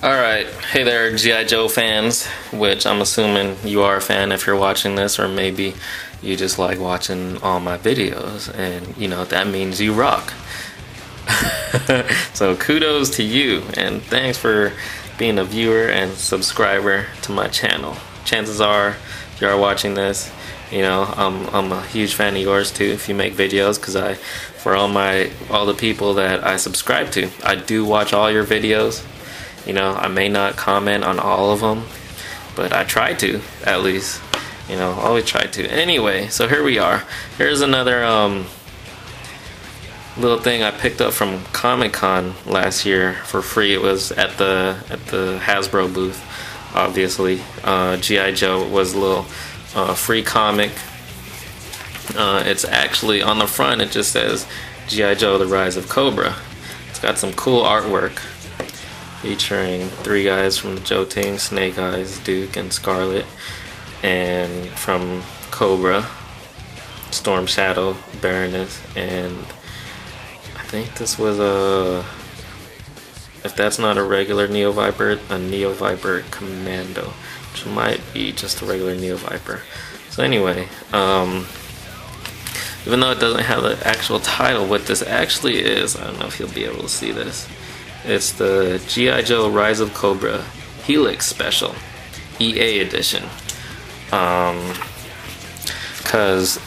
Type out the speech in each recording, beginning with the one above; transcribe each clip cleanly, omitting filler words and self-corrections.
Alright, hey there G.I. Joe fans, which I'm assuming you are a fan if you're watching this, or maybe you just like watching all my videos, and you know, that means you rock. So kudos to you, and thanks for being a viewer and subscriber to my channel. Chances are, if you are watching this, you know, I'm a huge fan of yours too if you make videos, because for all the people that I subscribe to, I do watch all your videos. You know, I may not comment on all of them, but I try to, at least. You know, always try to. Anyway, so here we are. Here's another little thing I picked up from Comic-Con last year for free. It was at the Hasbro booth, obviously. G.I. Joe was a little free comic. It's actually on the front, it just says G.I. Joe: The Rise of Cobra. It's got some cool artwork featuring 3 guys from the Joe team: Snake Eyes, Duke, and Scarlet. And from Cobra, Storm Shadow, Baroness, and I think this was if that's not a regular Neo Viper, a Neo Viper Commando, which might be just a regular Neo Viper. So anyway, even though it doesn't have the actual title, what this actually is, I don't know if you'll be able to see this. It's the G.I. Joe Rise of Cobra Helix Special, EA Edition. Because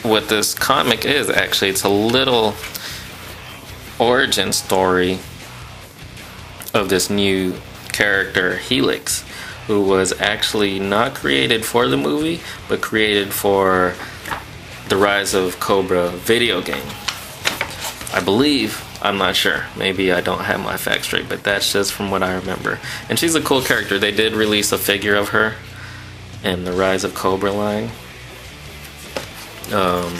what this comic is, actually, it's a little origin story of this new character, Helix, who was actually not created for the movie, but created for the Rise of Cobra video game. I believe. I'm not sure. Maybe I don't have my facts straight, but that's just from what I remember. And she's a cool character. They did release a figure of her in the Rise of Cobra line. But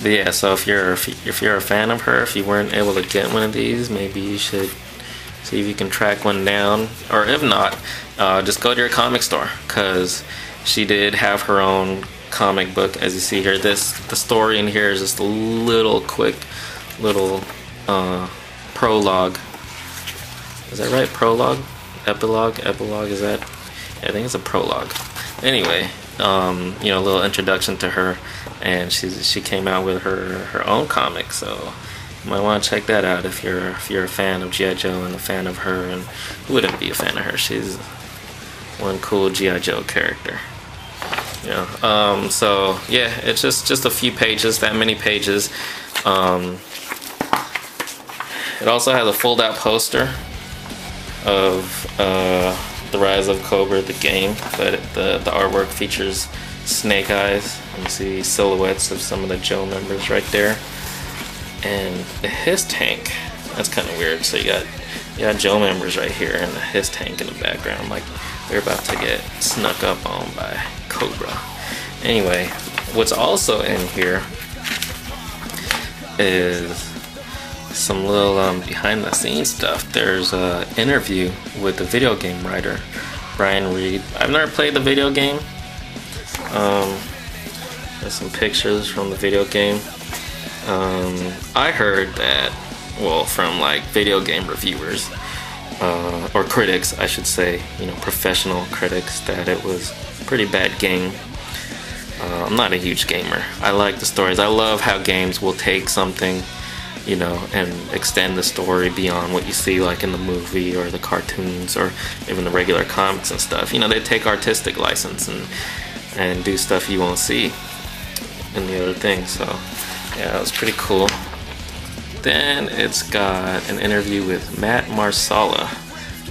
yeah, so if you're a fan of her, if you weren't able to get one of these, maybe you should see if you can track one down. Or if not, just go to your comic store, because she did have her own comic book. As you see here, the story in here is just a little quick little prologue. Is that right? Prologue? Epilogue? Is that? Yeah, I think it's a prologue. Anyway, you know, a little introduction to her, and she came out with her own comic, so you might want to check that out if you're a fan of G.I. Joe and a fan of her. And who wouldn't be a fan of her? She's one cool G.I. Joe character. You know, so yeah, it's just a few pages, that many pages. It also has a fold-out poster of the Rise of Cobra, the game, but the artwork features Snake Eyes. You see silhouettes of some of the Joe members right there, and the His tank. That's kind of weird. So you got Joe members right here, and the His tank in the background, like they're about to get snuck up on by Cobra. Anyway, what's also in here is some little behind the scenes stuff. There's an interview with the video game writer Brian Reed. I've never played the video game. There's some pictures from the video game. I heard that, well, from like video game reviewers, or critics I should say, you know, professional critics, that it was a pretty bad game. I'm not a huge gamer. I like the stories. I love how games will take something, you know, and extend the story beyond what you see like in the movie or the cartoons or even the regular comics and stuff. You know, they take artistic license and do stuff you won't see in the other things. So yeah, that was pretty cool. Then it's got an interview with Matt Marsala,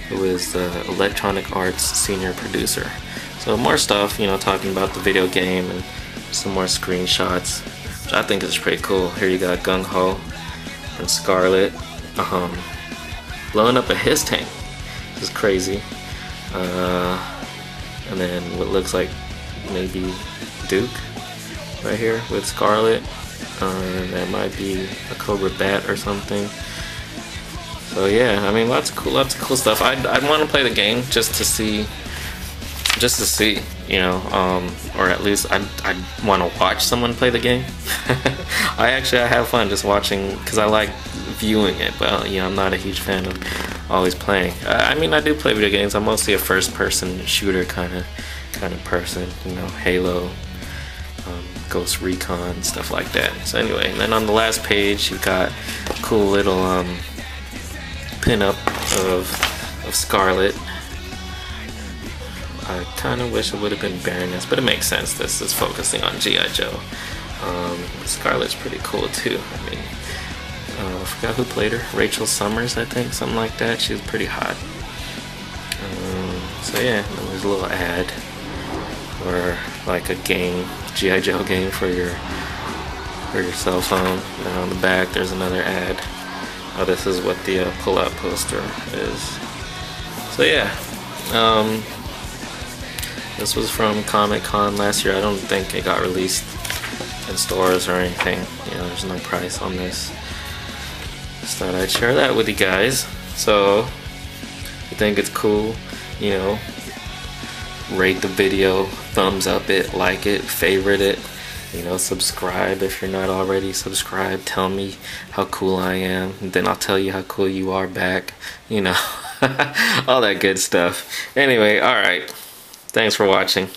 who is the Electronic Arts senior producer. So more stuff, you know, talking about the video game and some more screenshots, which I think is pretty cool. Here you got Gung Ho and Scarlet blowing up a His tank. This is crazy. And then what looks like maybe Duke right here with Scarlet. And that might be a Cobra bat or something. So yeah, I mean, lots of cool stuff. I'd want to play the game just to see, you know, or at least I'd want to watch someone play the game. I have fun just watching, because I like viewing it, but you know, I'm not a huge fan of always playing. I mean, I do play video games. I'm mostly a first-person shooter kind of person. You know, Halo, Ghost Recon, stuff like that. So anyway, and then on the last page, you got a cool little pin-up of Scarlet. I kind of wish it would have been Baroness, but it makes sense. This is focusing on G.I. Joe. Scarlet's pretty cool too. I mean, I forgot who played her. Rachel Summers, I think, something like that. She was pretty hot. So yeah, and there's a little ad or like a game, G.I. Joe game for your cell phone. And on the back, there's another ad. Oh, this is what the pull-out poster is. So yeah, this was from Comic-Con last year. I don't think it got released in stores or anything. You know, there's no price on this. Just thought I'd share that with you guys. So, if you think it's cool, you know, rate the video, thumbs up it, like it, favorite it, you know, subscribe if you're not already subscribed. Tell me how cool I am, and then I'll tell you how cool you are back, you know, all that good stuff. Anyway, alright, thanks for watching.